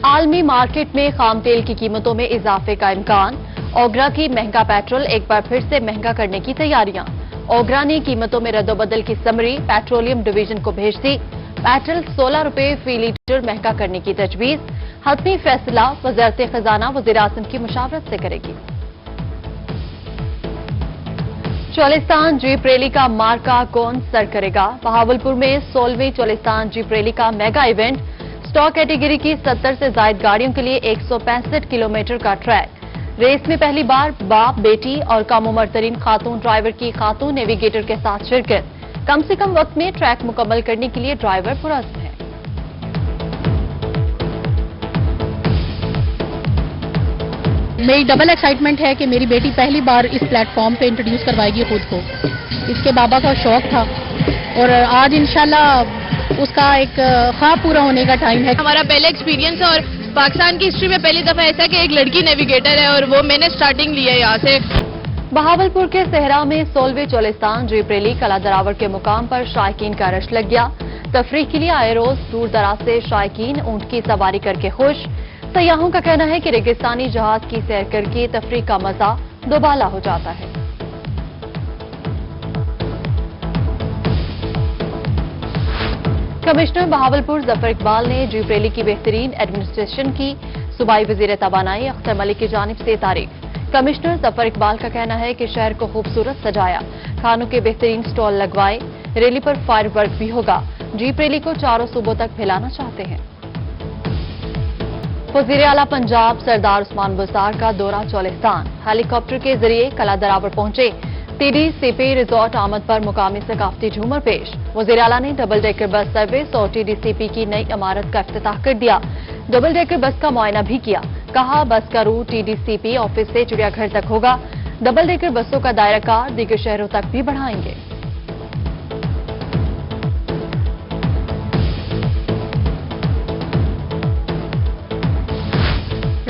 عالمی مارکیٹ میں خام تیل کی قیمتوں میں اضافے کا امکان، اوگرا کی مہنگا پیٹرول ایک بار پھر سے مہنگا کرنے کی تیاریاں۔ اوگرا نے قیمتوں میں رد و بدل کی سمری پیٹرولیم ڈویژن کو بھیج دی۔ پیٹرول 16 روپے فی لیٹر مہنگا کرنے کی تجویز، حتمی فیصلہ وزارت خزانہ وزیر اعظم کی مشاورت سے کرے گی۔ چولستان جیپ ریلی کا مارکا کون سر کرے گا؟ بہاولپور میں 16ویں چولستان جیپ ریلی کا میگا ایونٹ، سٹاک کیٹیگری کی 70 سے زائد گاڑیوں کے لیے 165 کلومیٹر کا ٹریک۔ ریس میں پہلی بار باپ، بیٹی اور کم عمر ترین خاتون ڈرائیور کی خاتون نیویگیٹر کے ساتھ شرکت۔ کم سے کم وقت میں ٹریک مکمل کرنے کے لیے ڈرائیور پرعزم ہے۔ میری ڈبل ایکسائٹمنٹ ہے کہ میری بیٹی پہلی بار اس پلیٹ فارم پہ انٹروڈیوس کروائے گی خود کو۔ اس کے بابا کا شوق تھا اور آج انشاءاللہ اس کا ایک خواب پورا ہونے کا ٹائم ہے۔ ہمارا پہلا ایکسپیرینس ہے اور پاکستان کی ہسٹری میں پہلی دفعہ ایسا کہ ایک لڑکی نیویگیٹر ہے اور وہ میں نے سٹارٹنگ لی ہے یہاں سے۔ بہاولپور کے صحرا میں 16ویں چولستان جیپ ریلی کلا دراور کے مقام پر شائقین کا رش لگ گیا۔ تفریح کے لیے آئے روز دور دراز سے شائقین اونٹ کی سواری کر کے خوش۔ سیاحوں کا کہنا ہے کہ ریگستانی جہاز کی سیر کر کے تفریح کا مزہ دوبالا ہو جاتا ہے۔ کمشنر بہاولپور ظفر اقبال نے جیپ ریلی کی بہترین ایڈمنسٹریشن کی صوبائی وزیر توانائی اختر ملک کی جانب سے تعریف۔ کمشنر ظفر اقبال کا کہنا ہے کہ شہر کو خوبصورت سجایا، کھانوں کے بہترین سٹال لگوائے، ریلی پر فائر ورک بھی ہوگا۔ جیپ ریلی کو چاروں صوبوں تک پھیلانا چاہتے ہیں۔ وزیر اعلیٰ پنجاب سردار عثمان بزدار کا دورہ چولستان، ہیلی کاپٹر کے ذریعے کلا دراور پہنچے۔ ٹی ڈی سی پی ریزورٹ آمد پر مقامی ثقافتی جھومر پیش۔ وزیر اعلیٰ نے ڈبل ڈیکر بس سروس اور ٹی ڈی سی پی کی نئی عمارت کا افتتاح کر دیا۔ ڈبل ڈیکر بس کا معائنہ بھی کیا، کہا بس کا route T D C P office سے چڑیا گھر تک ہوگا۔ ڈبل ڈیکر بسوں کا دائرہ کار دیگر شہروں تک بھی بڑھائیں گے۔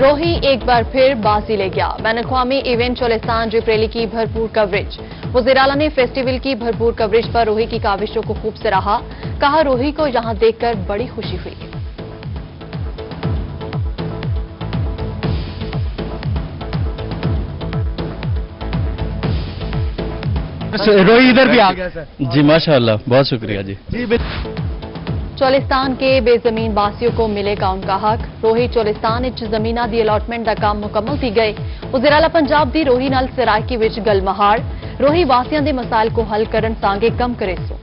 روہی ایک بار پھر بازی لے گیا، بین الاقوامی ایونٹ چولستان جیپ ریلی کی بھرپور کوریج۔ وزیر اعلیٰ نے فیسٹیول کی بھرپور کوریج پر روہی کی کاوشوں کو خوب سراہا، کہا روہی کو یہاں دیکھ کر بڑی خوشی ہوئی۔ روہی ادھر بھی آ گیا سر۔ جی ماشاءاللہ، بہت شکریہ جی۔ چولستان کے بے زمین باسیوں کو ملے گا ان کا حق، روہی چولستان زمینہ دی الاٹمنٹ کا کام مکمل تھی گئے۔ وزیر اعلیٰ پنجاب دی روہی نال سرائکی وچ گل مہار، روہی واسیاں دے مسائل کو حل کرن سانگے کم کرے سو۔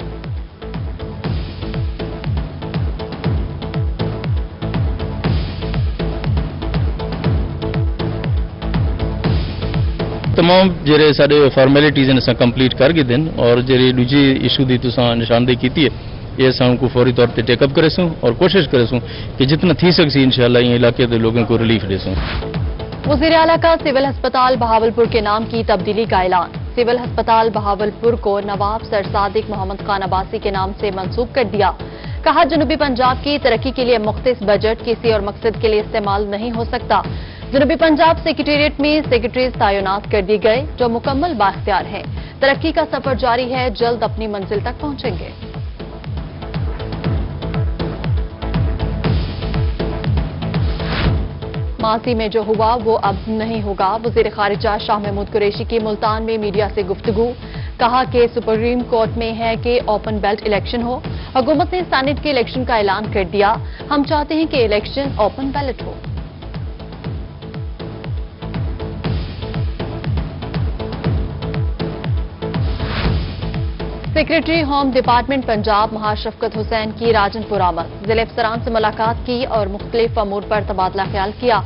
تمام جڑے سارے فارمیلٹیز نے کمپلیٹ کر کے دن اور جڑی دوجی ایشو دی تساں نشاندہی کیتی ہے یہ سان کو فوری طور پہ ٹیک اپ کرے سوں اور کوشش کرے سوں کہ جتنا تھی سکسی انشاءاللہ یہ علاقے کے لوگوں کو ریلیف دے سوں۔ وزیر اعلیٰ کا سول ہسپتال بہاولپور کے نام کی تبدیلی کا اعلان، سول ہسپتال بہاولپور کو نواب سر صادق محمد خان عباسی کے نام سے منسوب کر دیا، کہا جنوبی پنجاب کی ترقی کے لیے مختص بجٹ کسی اور مقصد کے لیے استعمال نہیں ہو سکتا۔ جنوبی پنجاب سیکریٹریٹ میں سیکریٹریز تعینات کر دی گئے جو مکمل بااختیار ہیں، ترقی کا سفر جاری ہے، جلد اپنی منزل تک پہنچیں گے۔ ماضی میں جو ہوا وہ اب نہیں ہوگا، وزیر خارجہ شاہ محمود قریشی کی ملتان میں میڈیا سے گفتگو، کہا کہ سپریم کورٹ میں ہے کہ اوپن بیلٹ الیکشن ہو، حکومت نے سینٹ کے الیکشن کا اعلان کر دیا، ہم چاہتے ہیں کہ الیکشن اوپن بیلٹ ہو۔ سیکریٹری ہوم ڈپارٹمنٹ پنجاب مہا شفقت حسین کی راجن پور آمد، ضلع افسران سے ملاقات کی اور مختلف امور پر تبادلہ خیال کیا۔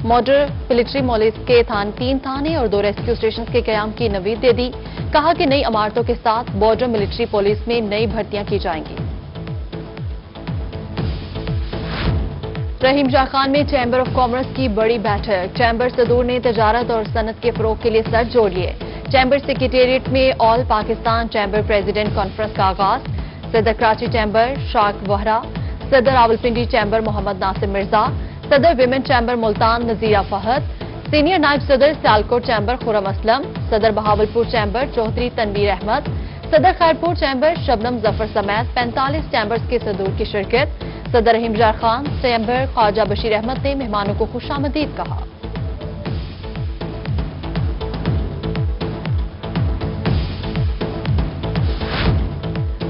ماڈر ملٹری مولز کے 3 تھانے اور 2 ریسکیو اسٹیشن کے قیام کی نوید دے دی، کہا کہ نئی عمارتوں کے ساتھ بارڈر ملٹری پولیس میں نئی بھرتیاں کی جائیں گی۔ رحیم شاہ خان میں چیمبر آف کامرس کی بڑی بیٹھک، چیمبر صدور نے تجارت اور صنعت کے فروغ کے لیے سر جوڑ لیے۔ چیمبر سیکریٹریٹ میں all Pakistan chamber president conference کا آغاز، صدر کراچی چیمبر شاک وہرا، صدر راولپنڈی چیمبر محمد ناصر مرزا، صدر women chamber Multan Nazira Fahad, senior نائب صدر سیالکوٹ چیمبر خرم اسلم، صدر بہاولپور چیمبر چوہدری تنویر احمد، صدر خیرپور چیمبر شبنم ظفر سمیت 45 چیمبرز کے صدور کی شرکت، صدر رحیم جار خان چیمبر خواجہ بشیر احمد نے مہمانوں کو خوش آمدید کہا۔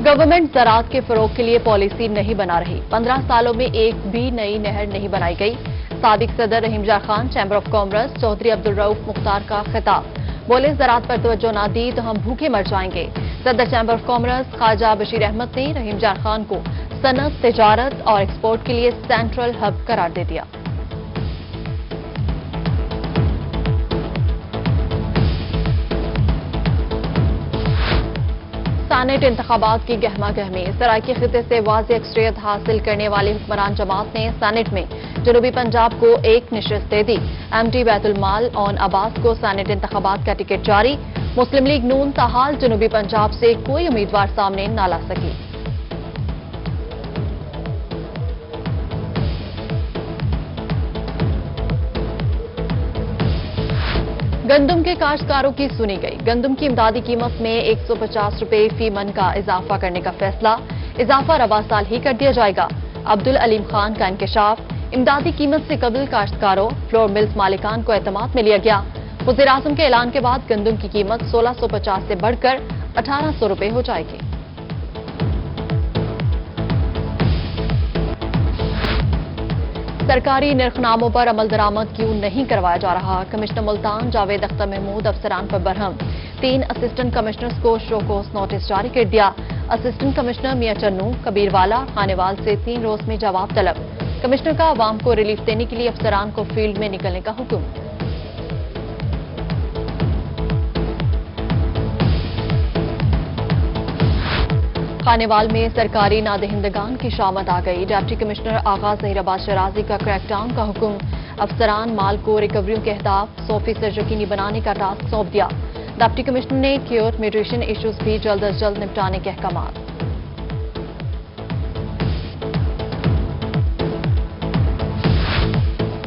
گورنمنٹ زراعت کے فروغ کے لیے پالیسی نہیں بنا رہی، 15 سالوں میں ایک بھی نئی نہر نہیں بنائی گئی۔ سابق صدر Rahim Yar Khan chamber of commerce Chaudhry Abdul Rauf Mukhtar کا خطاب، بولے زراعت پر توجہ نہ دی تو ہم بھوکے مر جائیں گے۔ صدر چیمبر آف کامرس خواجہ بشیر احمد نے رحیم جار خان کو صنعت، تجارت اور ایکسپورٹ کے لیے سینٹرل ہب قرار دے دیا۔ سینیٹ انتخابات کی گہما گہمی، سرائیکی خطے سے واضح اکثریت حاصل کرنے والی حکمران جماعت نے سینیٹ میں جنوبی پنجاب کو ایک نشست دے دی۔ ایم ڈی بیت المال اون عباس کو سینیٹ انتخابات کا ٹکٹ جاری۔ مسلم لیگ نون تاحال جنوبی پنجاب سے کوئی امیدوار سامنے نہ لا سکی۔ گندم کے کاشتکاروں کی سنی گئی، گندم کی امدادی قیمت میں 150 روپے فی من کا اضافہ کرنے کا فیصلہ، اضافہ رواں سال ہی کر دیا جائے گا۔ عبدالعلیم خان کا انکشاف، امدادی قیمت سے قبل کاشتکاروں، فلور ملز مالکان کو اعتماد میں لیا گیا۔ وزیر اعظم کے اعلان کے بعد گندم کی قیمت 1650 سے بڑھ کر 1800 روپے ہو جائے گی۔ سرکاری نرخناموں پر عمل درآمد کیوں نہیں کروایا جا رہا؟ کمشنر ملتان جاوید اختر محمود افسران پر برہم، 3 اسسٹنٹ کمشنرز کو شو کوز نوٹس جاری کر دیا۔ اسسٹنٹ کمشنر میاں چنو کبیر والا خانیوال سے 3 روز میں جواب طلب۔ کمشنر کا عوام کو ریلیف دینے کے لیے افسران کو فیلڈ میں نکلنے کا حکم۔ خانیوال میں سرکاری نادہندگان کی شامت آ گئی، ڈپٹی کمشنر آغا ظہیر آباد شرازی کا کریک ڈاؤن کا حکم۔ افسران مال کو ریکوریوں کے اہداف 100% یقینی بنانے کا ٹاسک سونپ دیا۔ ڈپٹی کمشنر نے کیور میوٹیشن ایشوز بھی جلد از جلد نپٹانے کے احکامات۔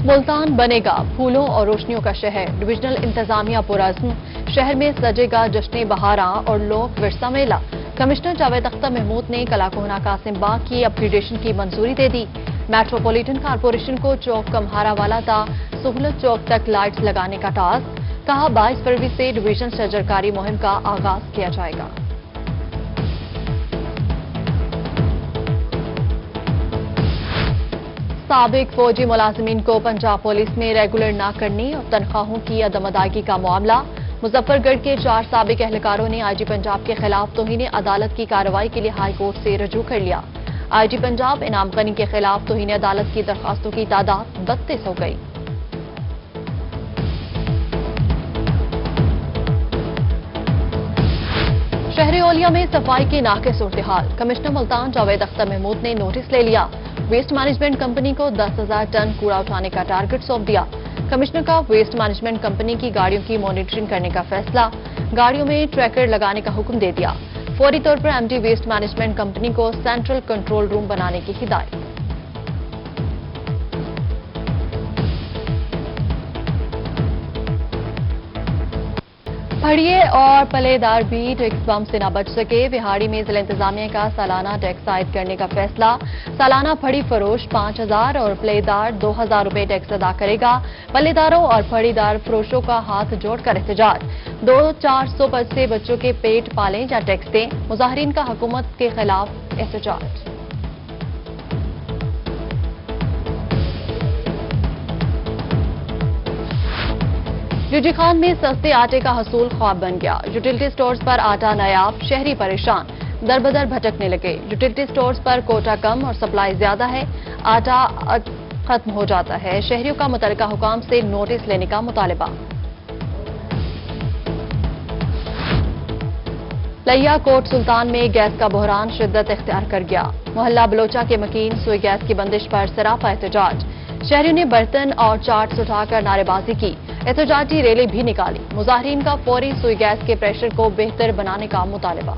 ملتان بنے گا پھولوں اور روشنیوں کا شہر، ڈویژنل انتظامیہ پرعزم، شہر میں سجے گا جشن بہاراں اور لوک ورثہ میلہ۔ کمشنر جاوید اختر محمود نے کلاکوہنا قاسم باغ کی اپ گریڈیشن کی منظوری دے دی۔ میٹروپولیٹن کارپوریشن کو چوک کمہارا والا تا سہولت چوک تک لائٹس لگانے کا ٹاسک، کہا 22 فروری سے ڈویژن شجرکاری مہم کا آغاز کیا جائے گا۔ سابق فوجی ملازمین کو پنجاب پولیس میں ریگولر نہ کرنے اور تنخواہوں کی عدم ادائیگی کا معاملہ، مظفر گڑھ کے 4 سابق اہلکاروں نے آئی جی پنجاب کے خلاف توہین عدالت کی کارروائی کے لیے ہائی کورٹ سے رجوع کر لیا۔ آئی جی پنجاب انعام غنی کے خلاف توہین عدالت کی درخواستوں کی تعداد 32 ہو گئی۔ شہر اولیا میں صفائی کی ناقص صورتحال، کمشنر ملتان جاوید اختر محمود نے نوٹس لے لیا۔ ویسٹ مینجمنٹ کمپنی کو 10,000 ٹن کوڑا اٹھانے کا ٹارگٹ سونپ دیا۔ کمشنر کا ویسٹ مینجمنٹ کمپنی کی گاڑیوں کی مانیٹرنگ کرنے کا فیصلہ، گاڑیوں میں ٹریکر لگانے کا حکم دے دیا۔ فوری طور پر M D waste management company کو سینٹرل کنٹرول روم بنانے کی ہدایت۔ پھڑیے اور پلے دار بھی ٹیکس بم سے نہ بچ سکے، وہاڑی میں ضلع انتظامیہ کا سالانہ ٹیکس عائد کرنے کا فیصلہ، سالانہ پھڑی فروش 5,000 اور پلے دار 2,000 روپے ٹیکس ادا کرے گا۔ پلے داروں اور پھڑی دار فروشوں کا ہاتھ جوڑ کر احتجاج، 2-400 پد سے بچوں کے پیٹ پالیں یا ٹیکس دیں، مظاہرین کا حکومت کے خلاف احتجاج۔ جوجی خان میں سستے آٹے کا حصول خواب بن گیا، یوٹیلٹی سٹورز پر آٹا نایاب، شہری پریشان، در بدر بھٹکنے لگے۔ یوٹیلٹی سٹورز پر کوٹا کم اور سپلائی زیادہ ہے، آٹا ختم ہو جاتا ہے، شہریوں کا متعلقہ حکام سے نوٹس لینے کا مطالبہ۔ لہیا کوٹ سلطان میں گیس کا بحران شدت اختیار کر گیا، محلہ بلوچا کے مکین سوئی گیس کی بندش پر سراپا احتجاج، شہریوں نے برتن اور چارٹس اٹھا کر نعرے بازی کی، احتجاجی ریلی بھی نکالی، مظاہرین کا فوری سوئی گیس کے پریشر کو بہتر بنانے کا مطالبہ۔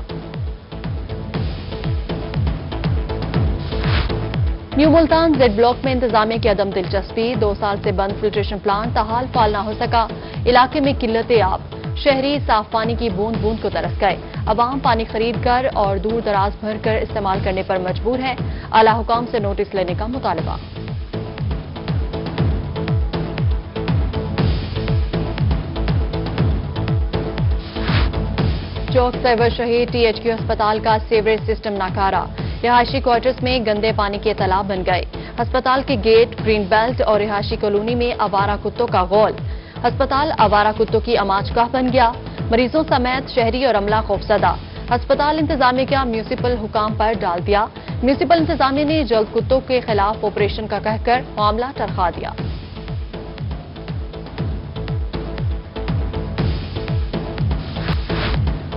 نیو ملتان زیڈ بلاک میں انتظامیہ کی عدم دلچسپی، 2 سال سے بند فلٹریشن پلانٹ تاحال فعال نہ ہو سکا، علاقے میں قلت آب، شہری صاف پانی کی بوند بوند کو ترس گئے. عوام پانی خرید کر اور دور دراز بھر کر استعمال کرنے پر مجبور ہے. اعلیٰ حکام سے نوٹس لینے کا مطالبہ. چوک سرور شہید ٹی ایچ کیو ہسپتال کا سیوریج سسٹم ناکارہ. رہائشی کوارٹرز میں گندے پانی کے تالاب بن گئے. ہسپتال کے گیٹ، گرین بیلٹ اور رہائشی کالونی میں آوارہ کتوں کا غول. ہسپتال آوارہ کتوں کی آماج گاہ بن گیا. مریضوں سمیت شہری اور عملہ خوفزدہ. ہسپتال انتظامیہ کا میونسپل حکام پر ڈال دیا. میونسپل انتظامیہ نے جلد کتوں کے خلاف آپریشن کا کہہ کر معاملہ ٹرخا دیا.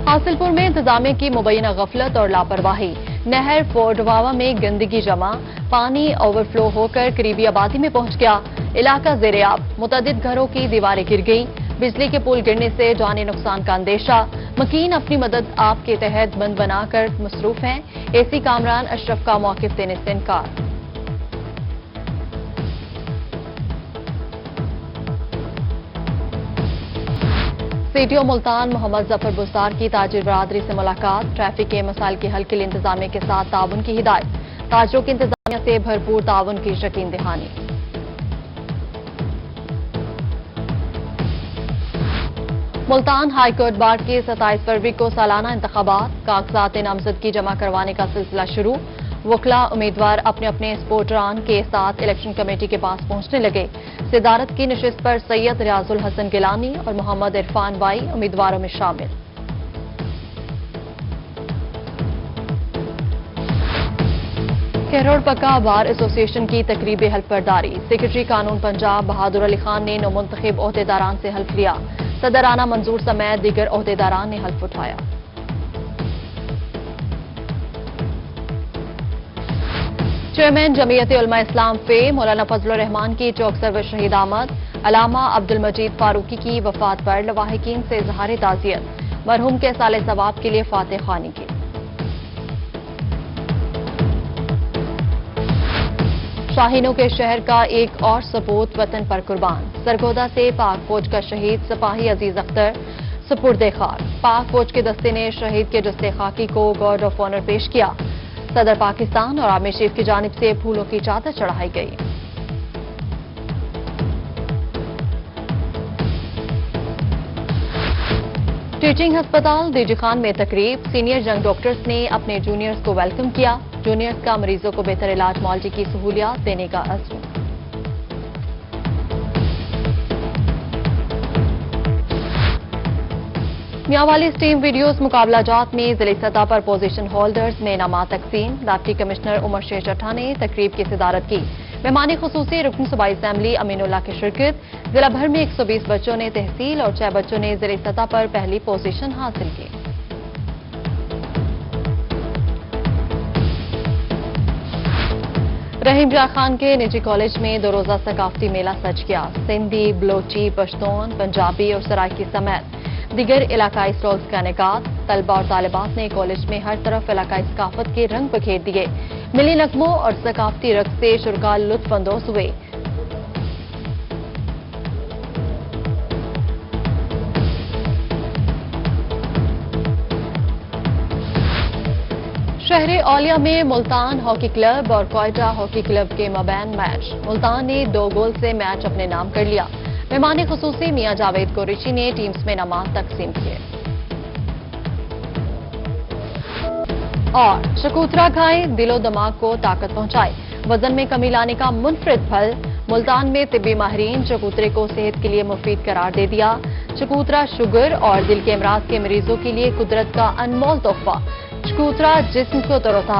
حاصل پور میں انتظامیہ کی مبینہ غفلت اور لاپرواہی. نہر فورڈواوا میں گندگی جمع، پانی اوور فلو ہو کر قریبی آبادی میں پہنچ گیا. علاقہ زیر آب، متعدد گھروں کی دیواریں گر گئیں. بجلی کے پول گرنے سے جانی نقصان کا اندیشہ. مکین اپنی مدد آپ کے تحت بند بنا کر مصروف ہیں. اے سی کامران اشرف کا موقف دینے سے انکار. سی ٹی او ملتان محمد ظفر بزدار کی تاجر برادری سے ملاقات. ٹریفک کے مسائل کے حل کے لیے انتظامیہ کے ساتھ تعاون کی ہدایت. تاجروں کی انتظامیہ سے بھرپور تعاون کی یقین دہانی. ملتان ہائی کورٹ بار کے 27 فروری کو سالانہ انتخابات. کاغذات نامزدگی جمع کروانے کا سلسلہ شروع. وکلاء امیدوار اپنے اپنے سپورٹران کے ساتھ الیکشن کمیٹی کے پاس پہنچنے لگے. صدارت کی نشست پر سید ریاض الحسن گیلانی اور محمد عرفان بائی امیدواروں میں شامل. کھروڑ پکا بار ایسوسی ایشن کی تقریب حلف برداری. سیکرٹری قانون پنجاب بہادر علی خان نے نومنتخب عہدیداران سے حلف لیا. صدر رانا منظور سمیت دیگر عہدیداران نے حلف اٹھایا. چیئرمین جمعیت علماء اسلام فے مولانا فضل الرحمان کی چوک سرور شہید آمد. علامہ عبد المجید فاروقی کی وفات پر لواحقین سے اظہار تعزیت. مرحوم کے سال ثواب کے لیے فاتح خوانی کی. شاہینوں کے شہر کا ایک اور سپوت وطن پر قربان. سرگودا سے پاک فوج کا شہید سپاہی عزیز اختر سپرد خاک. پاک فوج کے دستے نے شہید کے جثے خاکی کو گارڈ آف آنر پیش کیا. صدر پاکستان اور عامر شریف کی جانب سے پھولوں کی چادر چڑھائی گئی. ٹیچنگ ہسپتال ڈی جی خان میں تقریب. سینئر ینگ ڈاکٹرز نے اپنے جونیئرز کو ویلکم کیا. جونیئرز کا مریضوں کو بہتر علاج معالجے کی سہولیات دینے کا عزم. میاوالی اسٹیم ویڈیوز مقابلہ جات میں ضلعی سطح پر پوزیشن ہولڈرز میں انعامات تقسیم. ڈپٹی کمشنر عمر شیر چٹھا نے تقریب کی صدارت کی. مہمان خصوصی رکن صوبائی اسمبلی امین اللہ کی شرکت. ضلع بھر میں 120 بچوں نے تحصیل اور 6 بچوں نے ضلعی سطح پر پہلی پوزیشن حاصل کی. رحیم جا خان کے نجی کالج میں 2 روزہ ثقافتی میلہ سج گیا. سندھی، بلوچی، پشتون، پنجابی اور سرائکی سمیت دیگر علاقائی اسٹالز کا انعقاد. طلبہ اور طالبات نے کالج میں ہر طرف علاقائی ثقافت کے رنگ بکھیر دیے. ملی نغموں اور ثقافتی رقص سے شرکاء لطف اندوز ہوئے. شہر اولیاء میں ملتان ہاکی کلب اور کوئٹہ ہاکی کلب کے مابین میچ. ملتان نے 2 گول سے میچ اپنے نام کر لیا. مہمان خصوصی میاں جاوید قریشی نے ٹیمز میں انعامات تقسیم کیے. اور شکوترا کھائیں، دل و دماغ کو طاقت پہنچائے. وزن میں کمی لانے کا منفرد پھل. ملتان میں طبی ماہرین چکوترے کو صحت کے لیے مفید قرار دے دیا. چکوترا شوگر اور دل کے امراض کے مریضوں کے لیے قدرت کا انمول تحفہ. چکوترا جسم کو تروتازہ